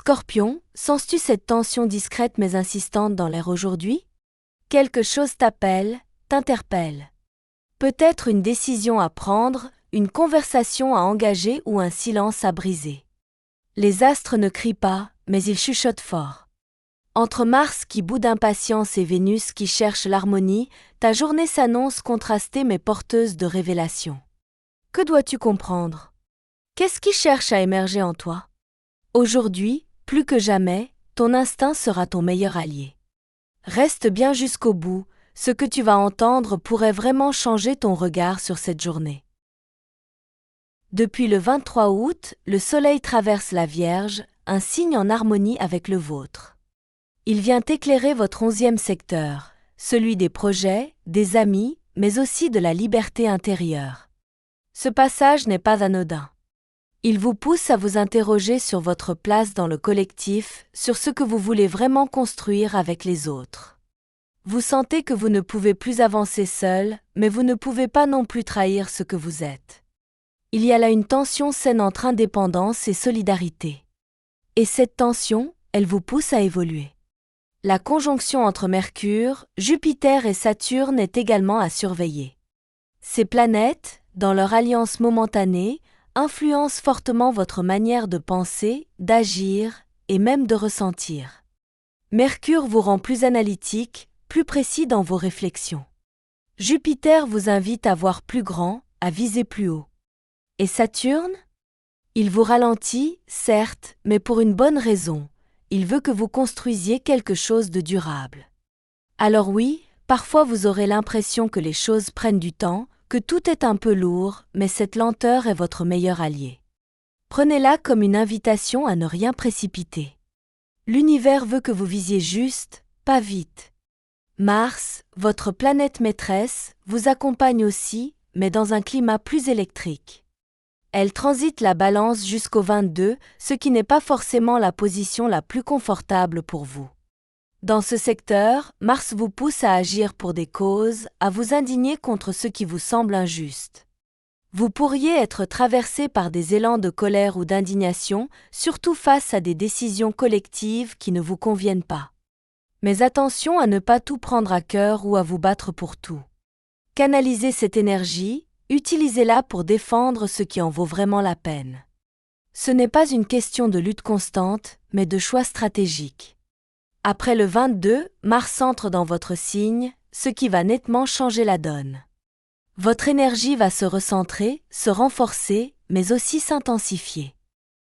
Scorpion, sens-tu cette tension discrète mais insistante dans l'air aujourd'hui? Quelque chose t'appelle, t'interpelle. Peut-être une décision à prendre, une conversation à engager ou un silence à briser. Les astres ne crient pas, mais ils chuchotent fort. Entre Mars qui bout d'impatience et Vénus qui cherche l'harmonie, ta journée s'annonce contrastée mais porteuse de révélations. Que dois-tu comprendre? Qu'est-ce qui cherche à émerger en toi? Aujourd'hui, plus que jamais, ton instinct sera ton meilleur allié. Reste bien jusqu'au bout, ce que tu vas entendre pourrait vraiment changer ton regard sur cette journée. Depuis le 23 août, le Soleil traverse la Vierge, un signe en harmonie avec le vôtre. Il vient éclairer votre 11e secteur, celui des projets, des amis, mais aussi de la liberté intérieure. Ce passage n'est pas anodin. Il vous pousse à vous interroger sur votre place dans le collectif, sur ce que vous voulez vraiment construire avec les autres. Vous sentez que vous ne pouvez plus avancer seul, mais vous ne pouvez pas non plus trahir ce que vous êtes. Il y a là une tension saine entre indépendance et solidarité. Et cette tension, elle vous pousse à évoluer. La conjonction entre Mercure, Jupiter et Saturne est également à surveiller. Ces planètes, dans leur alliance momentanée, influencent fortement votre manière de penser, d'agir et même de ressentir. Mercure vous rend plus analytique, plus précis dans vos réflexions. Jupiter vous invite à voir plus grand, à viser plus haut. Et Saturne? Il vous ralentit, certes, mais pour une bonne raison. Il veut que vous construisiez quelque chose de durable. Alors oui, parfois vous aurez l'impression que les choses prennent du temps, que tout est un peu lourd, mais cette lenteur est votre meilleur allié. Prenez-la comme une invitation à ne rien précipiter. L'univers veut que vous visiez juste, pas vite. Mars, votre planète maîtresse, vous accompagne aussi, mais dans un climat plus électrique. Elle transite la balance jusqu'au 22, ce qui n'est pas forcément la position la plus confortable pour vous. Dans ce secteur, Mars vous pousse à agir pour des causes, à vous indigner contre ce qui vous semble injuste. Vous pourriez être traversé par des élans de colère ou d'indignation, surtout face à des décisions collectives qui ne vous conviennent pas. Mais attention à ne pas tout prendre à cœur ou à vous battre pour tout. Canalisez cette énergie, utilisez-la pour défendre ce qui en vaut vraiment la peine. Ce n'est pas une question de lutte constante, mais de choix stratégiques. Après le 22, Mars entre dans votre signe, ce qui va nettement changer la donne. Votre énergie va se recentrer, se renforcer, mais aussi s'intensifier.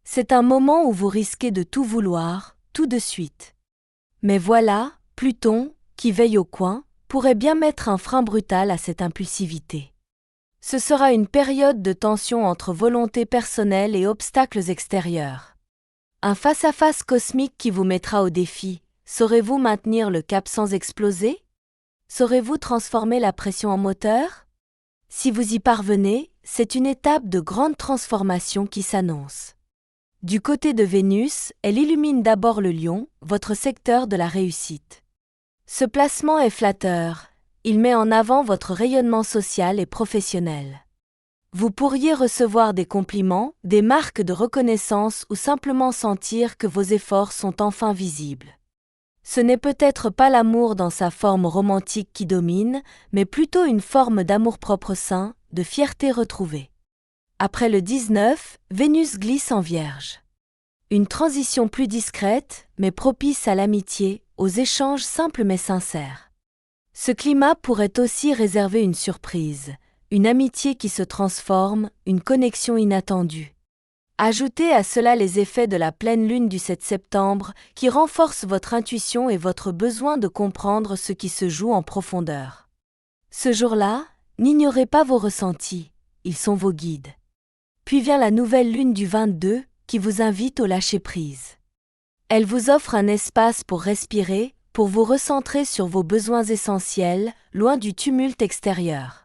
C'est un moment où vous risquez de tout vouloir, tout de suite. Mais voilà, Pluton, qui veille au coin, pourrait bien mettre un frein brutal à cette impulsivité. Ce sera une période de tension entre volonté personnelle et obstacles extérieurs. Un face-à-face cosmique qui vous mettra au défi. Saurez-vous maintenir le cap sans exploser? Saurez-vous transformer la pression en moteur? Si vous y parvenez, c'est une étape de grande transformation qui s'annonce. Du côté de Vénus, elle illumine d'abord le Lion, votre secteur de la réussite. Ce placement est flatteur. Il met en avant votre rayonnement social et professionnel. Vous pourriez recevoir des compliments, des marques de reconnaissance ou simplement sentir que vos efforts sont enfin visibles. Ce n'est peut-être pas l'amour dans sa forme romantique qui domine, mais plutôt une forme d'amour-propre sain, de fierté retrouvée. Après le 19, Vénus glisse en Vierge. Une transition plus discrète, mais propice à l'amitié, aux échanges simples mais sincères. Ce climat pourrait aussi réserver une surprise, une amitié qui se transforme, une connexion inattendue. Ajoutez à cela les effets de la pleine lune du 7 septembre qui renforcent votre intuition et votre besoin de comprendre ce qui se joue en profondeur. Ce jour-là, n'ignorez pas vos ressentis, ils sont vos guides. Puis vient la nouvelle lune du 22 qui vous invite au lâcher-prise. Elle vous offre un espace pour respirer, pour vous recentrer sur vos besoins essentiels, loin du tumulte extérieur.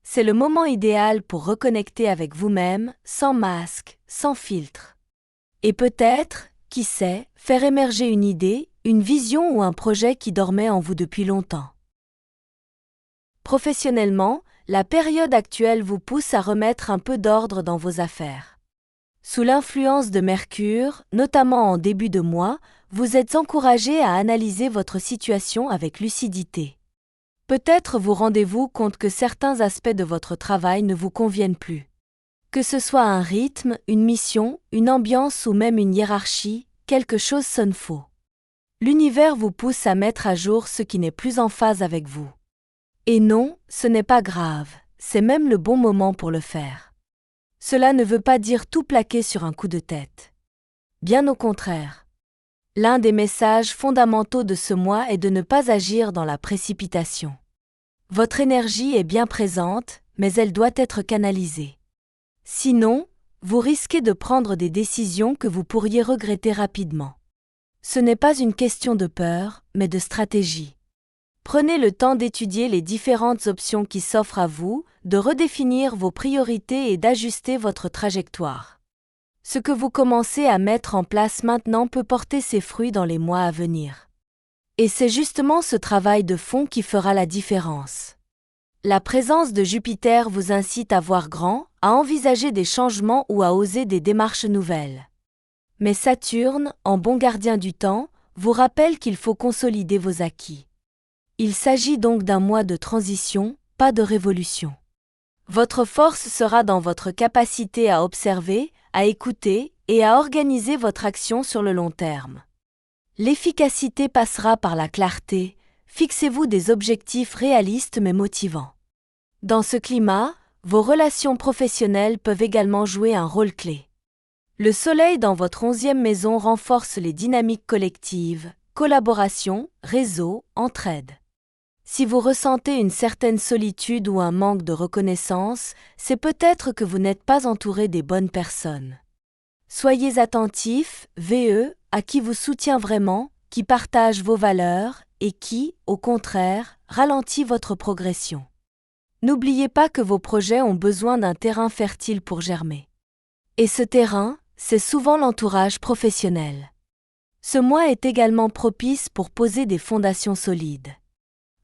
C'est le moment idéal pour reconnecter avec vous-même, sans masque, sans filtre. Et peut-être, qui sait, faire émerger une idée, une vision ou un projet qui dormait en vous depuis longtemps. Professionnellement, la période actuelle vous pousse à remettre un peu d'ordre dans vos affaires. Sous l'influence de Mercure, notamment en début de mois, vous êtes encouragé à analyser votre situation avec lucidité. Peut-être vous rendez-vous compte que certains aspects de votre travail ne vous conviennent plus. Que ce soit un rythme, une mission, une ambiance ou même une hiérarchie, quelque chose sonne faux. L'univers vous pousse à mettre à jour ce qui n'est plus en phase avec vous. Et non, ce n'est pas grave, c'est même le bon moment pour le faire. Cela ne veut pas dire tout plaquer sur un coup de tête. Bien au contraire. L'un des messages fondamentaux de ce mois est de ne pas agir dans la précipitation. Votre énergie est bien présente, mais elle doit être canalisée. Sinon, vous risquez de prendre des décisions que vous pourriez regretter rapidement. Ce n'est pas une question de peur, mais de stratégie. Prenez le temps d'étudier les différentes options qui s'offrent à vous, de redéfinir vos priorités et d'ajuster votre trajectoire. Ce que vous commencez à mettre en place maintenant peut porter ses fruits dans les mois à venir. Et c'est justement ce travail de fond qui fera la différence. La présence de Jupiter vous incite à voir grand, à envisager des changements ou à oser des démarches nouvelles. Mais Saturne, en bon gardien du temps, vous rappelle qu'il faut consolider vos acquis. Il s'agit donc d'un mois de transition, pas de révolution. Votre force sera dans votre capacité à observer, à écouter et à organiser votre action sur le long terme. L'efficacité passera par la clarté, fixez-vous des objectifs réalistes mais motivants. Dans ce climat, vos relations professionnelles peuvent également jouer un rôle clé. Le Soleil dans votre 11e maison renforce les dynamiques collectives, collaboration, réseau, entraide. Si vous ressentez une certaine solitude ou un manque de reconnaissance, c'est peut-être que vous n'êtes pas entouré des bonnes personnes. Soyez attentifs, VE, à qui vous soutient vraiment, qui partage vos valeurs et qui, au contraire, ralentit votre progression. N'oubliez pas que vos projets ont besoin d'un terrain fertile pour germer. Et ce terrain, c'est souvent l'entourage professionnel. Ce mois est également propice pour poser des fondations solides.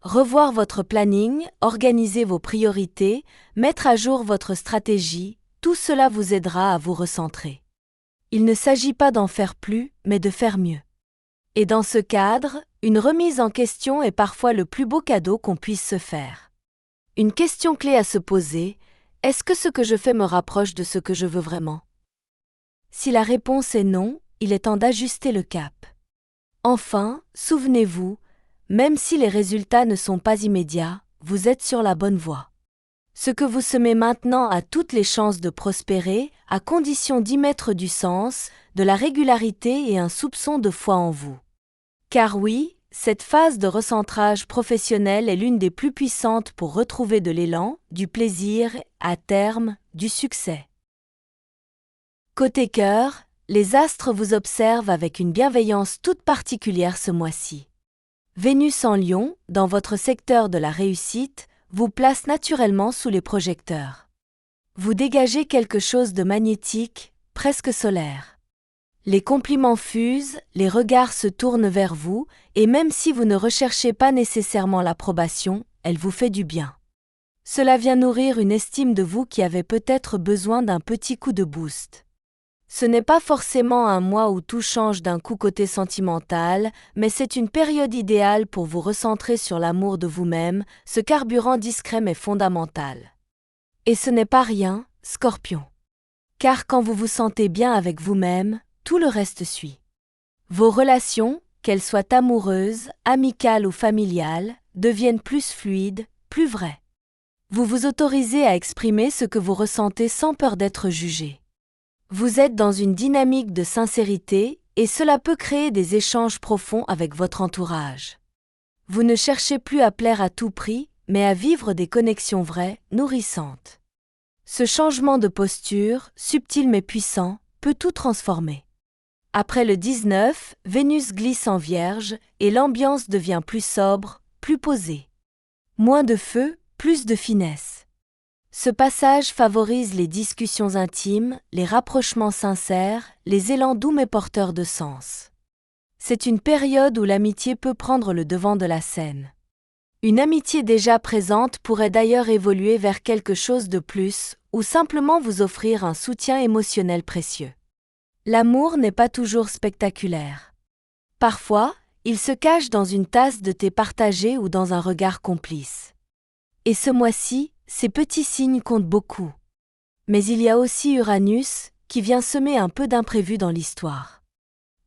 Revoir votre planning, organiser vos priorités, mettre à jour votre stratégie, tout cela vous aidera à vous recentrer. Il ne s'agit pas d'en faire plus, mais de faire mieux. Et dans ce cadre, une remise en question est parfois le plus beau cadeau qu'on puisse se faire. Une question clé à se poser, est-ce que ce que je fais me rapproche de ce que je veux vraiment ? Si la réponse est non, il est temps d'ajuster le cap. Enfin, souvenez-vous, même si les résultats ne sont pas immédiats, vous êtes sur la bonne voie. Ce que vous semez maintenant a toutes les chances de prospérer, à condition d'y mettre du sens, de la régularité et un soupçon de foi en vous. Car oui, cette phase de recentrage professionnel est l'une des plus puissantes pour retrouver de l'élan, du plaisir, à terme, du succès. Côté cœur, les astres vous observent avec une bienveillance toute particulière ce mois-ci. Vénus en Lion, dans votre secteur de la réussite, vous place naturellement sous les projecteurs. Vous dégagez quelque chose de magnétique, presque solaire. Les compliments fusent, les regards se tournent vers vous, et même si vous ne recherchez pas nécessairement l'approbation, elle vous fait du bien. Cela vient nourrir une estime de vous qui avait peut-être besoin d'un petit coup de boost. Ce n'est pas forcément un mois où tout change d'un coup côté sentimental, mais c'est une période idéale pour vous recentrer sur l'amour de vous-même, ce carburant discret mais fondamental. Et ce n'est pas rien, Scorpion. Car quand vous vous sentez bien avec vous-même, tout le reste suit. Vos relations, qu'elles soient amoureuses, amicales ou familiales, deviennent plus fluides, plus vraies. Vous vous autorisez à exprimer ce que vous ressentez sans peur d'être jugé. Vous êtes dans une dynamique de sincérité et cela peut créer des échanges profonds avec votre entourage. Vous ne cherchez plus à plaire à tout prix, mais à vivre des connexions vraies, nourrissantes. Ce changement de posture, subtil mais puissant, peut tout transformer. Après le 19, Vénus glisse en Vierge et l'ambiance devient plus sobre, plus posée. Moins de feu, plus de finesse. Ce passage favorise les discussions intimes, les rapprochements sincères, les élans doux mais porteurs de sens. C'est une période où l'amitié peut prendre le devant de la scène. Une amitié déjà présente pourrait d'ailleurs évoluer vers quelque chose de plus, ou simplement vous offrir un soutien émotionnel précieux. L'amour n'est pas toujours spectaculaire. Parfois, il se cache dans une tasse de thé partagée ou dans un regard complice. Et ce mois-ci, ces petits signes comptent beaucoup. Mais il y a aussi Uranus, qui vient semer un peu d'imprévu dans l'histoire.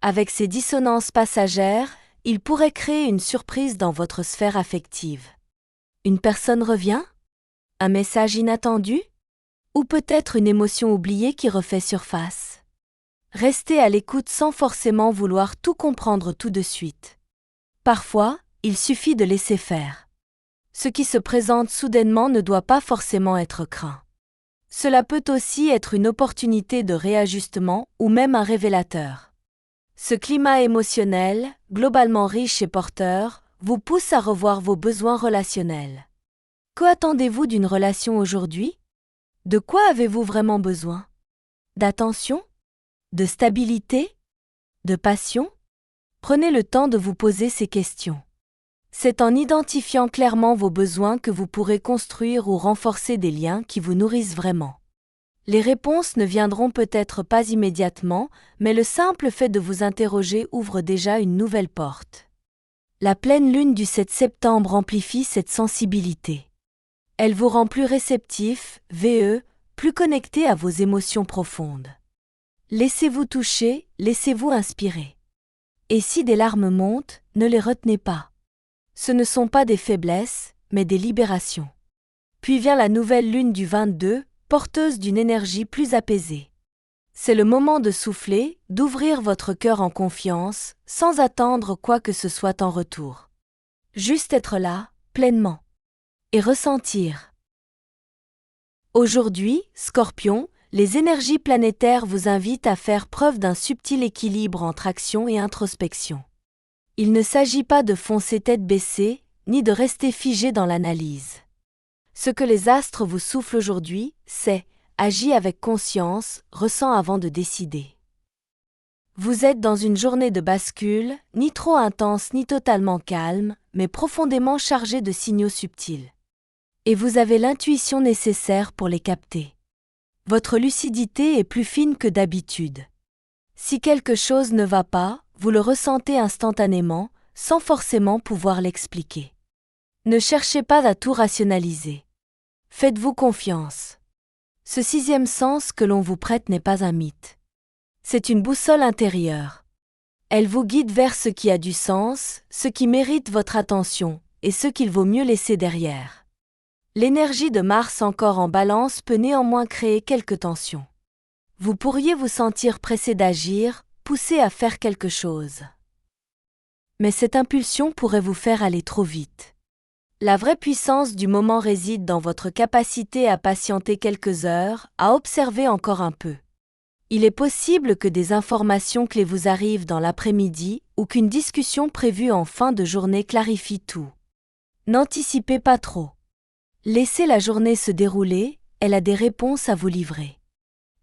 Avec ses dissonances passagères, il pourrait créer une surprise dans votre sphère affective. Une personne revient? Un message inattendu? Ou peut-être une émotion oubliée qui refait surface? Restez à l'écoute sans forcément vouloir tout comprendre tout de suite. Parfois, il suffit de laisser faire. Ce qui se présente soudainement ne doit pas forcément être craint. Cela peut aussi être une opportunité de réajustement ou même un révélateur. Ce climat émotionnel, globalement riche et porteur, vous pousse à revoir vos besoins relationnels. Qu'attendez-vous d'une relation aujourd'hui? De quoi avez-vous vraiment besoin? D'attention? De stabilité? De passion? Prenez le temps de vous poser ces questions. C'est en identifiant clairement vos besoins que vous pourrez construire ou renforcer des liens qui vous nourrissent vraiment. Les réponses ne viendront peut-être pas immédiatement, mais le simple fait de vous interroger ouvre déjà une nouvelle porte. La pleine lune du 7 septembre amplifie cette sensibilité. Elle vous rend plus réceptif, plus connecté à vos émotions profondes. Laissez-vous toucher, laissez-vous inspirer. Et si des larmes montent, ne les retenez pas. Ce ne sont pas des faiblesses, mais des libérations. Puis vient la nouvelle lune du 22, porteuse d'une énergie plus apaisée. C'est le moment de souffler, d'ouvrir votre cœur en confiance, sans attendre quoi que ce soit en retour. Juste être là, pleinement. Et ressentir. Aujourd'hui, Scorpion, les énergies planétaires vous invitent à faire preuve d'un subtil équilibre entre action et introspection. Il ne s'agit pas de foncer tête baissée, ni de rester figé dans l'analyse. Ce que les astres vous soufflent aujourd'hui, c'est « agis avec conscience, ressens avant de décider ». Vous êtes dans une journée de bascule, ni trop intense ni totalement calme, mais profondément chargée de signaux subtils. Et vous avez l'intuition nécessaire pour les capter. Votre lucidité est plus fine que d'habitude. Si quelque chose ne va pas, vous le ressentez instantanément, sans forcément pouvoir l'expliquer. Ne cherchez pas à tout rationaliser. Faites-vous confiance. Ce sixième sens que l'on vous prête n'est pas un mythe. C'est une boussole intérieure. Elle vous guide vers ce qui a du sens, ce qui mérite votre attention, et ce qu'il vaut mieux laisser derrière. L'énergie de Mars encore en Balance peut néanmoins créer quelques tensions. Vous pourriez vous sentir pressé d'agir, poussé à faire quelque chose. Mais cette impulsion pourrait vous faire aller trop vite. La vraie puissance du moment réside dans votre capacité à patienter quelques heures, à observer encore un peu. Il est possible que des informations clés vous arrivent dans l'après-midi ou qu'une discussion prévue en fin de journée clarifie tout. N'anticipez pas trop. Laissez la journée se dérouler, elle a des réponses à vous livrer.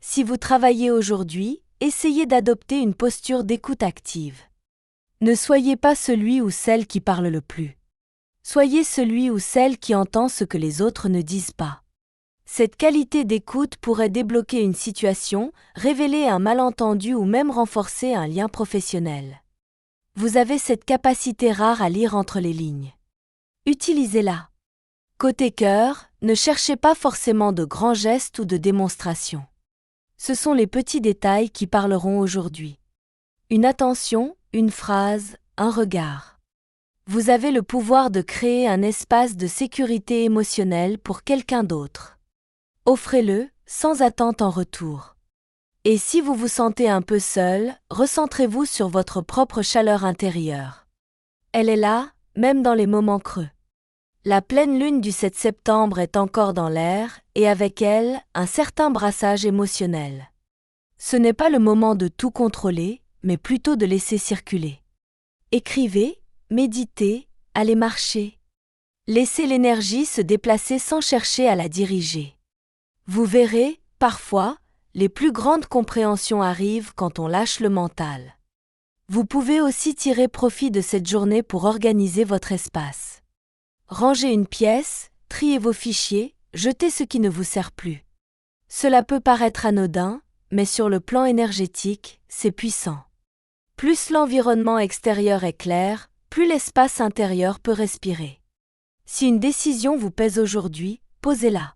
Si vous travaillez aujourd'hui, essayez d'adopter une posture d'écoute active. Ne soyez pas celui ou celle qui parle le plus. Soyez celui ou celle qui entend ce que les autres ne disent pas. Cette qualité d'écoute pourrait débloquer une situation, révéler un malentendu ou même renforcer un lien professionnel. Vous avez cette capacité rare à lire entre les lignes. Utilisez-la. Côté cœur, ne cherchez pas forcément de grands gestes ou de démonstrations. Ce sont les petits détails qui parleront aujourd'hui. Une attention, une phrase, un regard. Vous avez le pouvoir de créer un espace de sécurité émotionnelle pour quelqu'un d'autre. Offrez-le, sans attente en retour. Et si vous vous sentez un peu seul, recentrez-vous sur votre propre chaleur intérieure. Elle est là, même dans les moments creux. La pleine lune du 7 septembre est encore dans l'air, et avec elle, un certain brassage émotionnel. Ce n'est pas le moment de tout contrôler, mais plutôt de laisser circuler. Écrivez, méditez, allez marcher. Laissez l'énergie se déplacer sans chercher à la diriger. Vous verrez, parfois, les plus grandes compréhensions arrivent quand on lâche le mental. Vous pouvez aussi tirer profit de cette journée pour organiser votre espace. Rangez une pièce, triez vos fichiers, jetez ce qui ne vous sert plus. Cela peut paraître anodin, mais sur le plan énergétique, c'est puissant. Plus l'environnement extérieur est clair, plus l'espace intérieur peut respirer. Si une décision vous pèse aujourd'hui, posez-la.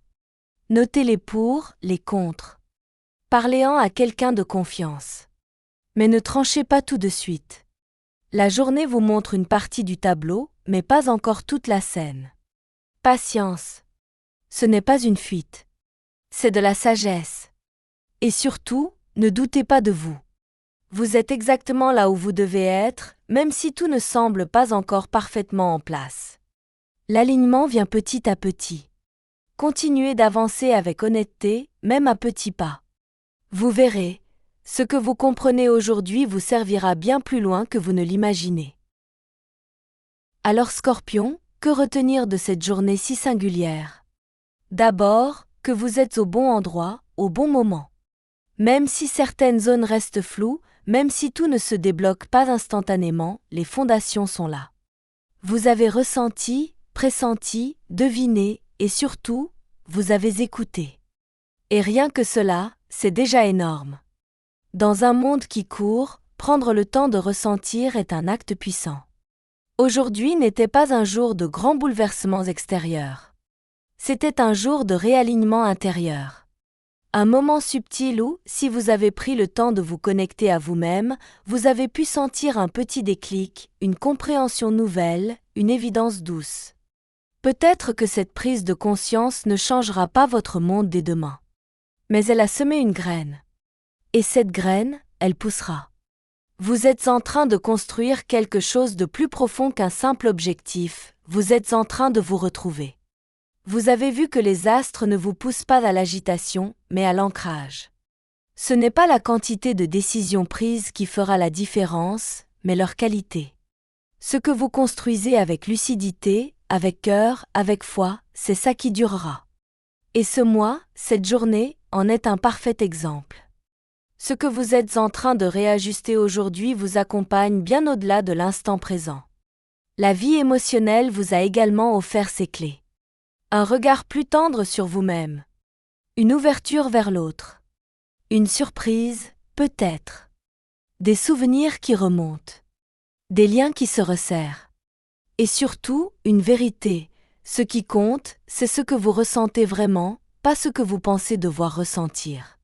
Notez les pour, les contre. Parlez-en à quelqu'un de confiance. Mais ne tranchez pas tout de suite. La journée vous montre une partie du tableau, mais pas encore toute la scène. Patience. Ce n'est pas une fuite. C'est de la sagesse. Et surtout, ne doutez pas de vous. Vous êtes exactement là où vous devez être, même si tout ne semble pas encore parfaitement en place. L'alignement vient petit à petit. Continuez d'avancer avec honnêteté, même à petits pas. Vous verrez, ce que vous comprenez aujourd'hui vous servira bien plus loin que vous ne l'imaginez. Alors Scorpion, que retenir de cette journée si singulière? D'abord, que vous êtes au bon endroit, au bon moment. Même si certaines zones restent floues, même si tout ne se débloque pas instantanément, les fondations sont là. Vous avez ressenti, pressenti, deviné, et surtout, vous avez écouté. Et rien que cela, c'est déjà énorme. Dans un monde qui court, prendre le temps de ressentir est un acte puissant. Aujourd'hui n'était pas un jour de grands bouleversements extérieurs. C'était un jour de réalignement intérieur. Un moment subtil où, si vous avez pris le temps de vous connecter à vous-même, vous avez pu sentir un petit déclic, une compréhension nouvelle, une évidence douce. Peut-être que cette prise de conscience ne changera pas votre monde dès demain. Mais elle a semé une graine. Et cette graine, elle poussera. Vous êtes en train de construire quelque chose de plus profond qu'un simple objectif, vous êtes en train de vous retrouver. Vous avez vu que les astres ne vous poussent pas à l'agitation, mais à l'ancrage. Ce n'est pas la quantité de décisions prises qui fera la différence, mais leur qualité. Ce que vous construisez avec lucidité, avec cœur, avec foi, c'est ça qui durera. Et ce mois, cette journée, en est un parfait exemple. Ce que vous êtes en train de réajuster aujourd'hui vous accompagne bien au-delà de l'instant présent. La vie émotionnelle vous a également offert ses clés. Un regard plus tendre sur vous-même. Une ouverture vers l'autre. Une surprise, peut-être. Des souvenirs qui remontent. Des liens qui se resserrent. Et surtout, une vérité. Ce qui compte, c'est ce que vous ressentez vraiment, pas ce que vous pensez devoir ressentir.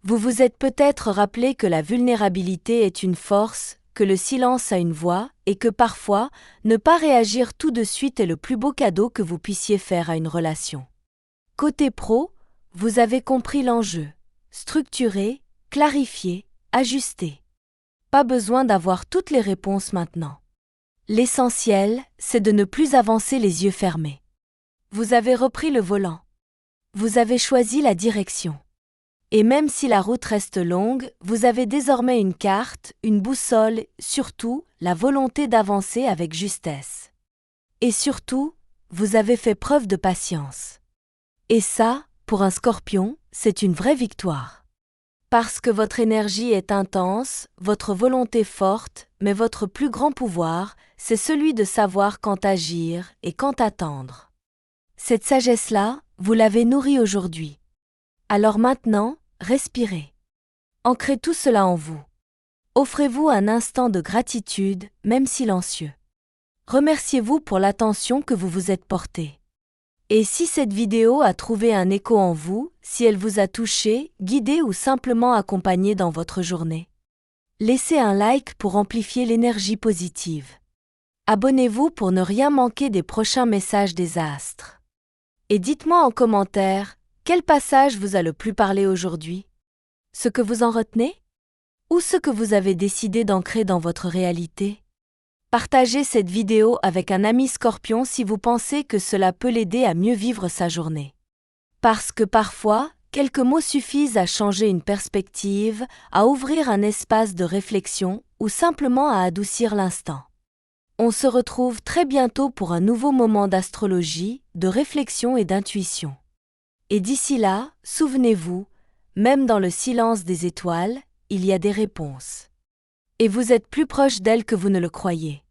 Vous vous êtes peut-être rappelé que la vulnérabilité est une force, que le silence a une voix, et que parfois, ne pas réagir tout de suite est le plus beau cadeau que vous puissiez faire à une relation. Côté pro, vous avez compris l'enjeu. Structurer, clarifier, ajuster. Pas besoin d'avoir toutes les réponses maintenant. L'essentiel, c'est de ne plus avancer les yeux fermés. Vous avez repris le volant. Vous avez choisi la direction. Et même si la route reste longue, vous avez désormais une carte, une boussole, surtout, la volonté d'avancer avec justesse. Et surtout, vous avez fait preuve de patience. Et ça, pour un Scorpion, c'est une vraie victoire. Parce que votre énergie est intense, votre volonté forte, mais votre plus grand pouvoir, c'est celui de savoir quand agir et quand attendre. Cette sagesse-là, vous l'avez nourrie aujourd'hui. Alors maintenant, respirez. Ancrez tout cela en vous. Offrez-vous un instant de gratitude, même silencieux. Remerciez-vous pour l'attention que vous vous êtes portée. Et si cette vidéo a trouvé un écho en vous, si elle vous a touché, guidé ou simplement accompagné dans votre journée, laissez un like pour amplifier l'énergie positive. Abonnez-vous pour ne rien manquer des prochains messages des astres. Et dites-moi en commentaire, quel passage vous a le plus parlé aujourd'hui? Ce que vous en retenez? Ou ce que vous avez décidé d'ancrer dans votre réalité? Partagez cette vidéo avec un ami Scorpion si vous pensez que cela peut l'aider à mieux vivre sa journée. Parce que parfois, quelques mots suffisent à changer une perspective, à ouvrir un espace de réflexion ou simplement à adoucir l'instant. On se retrouve très bientôt pour un nouveau moment d'astrologie, de réflexion et d'intuition. Et d'ici là, souvenez-vous, même dans le silence des étoiles, il y a des réponses. Et vous êtes plus proche d'elles que vous ne le croyez.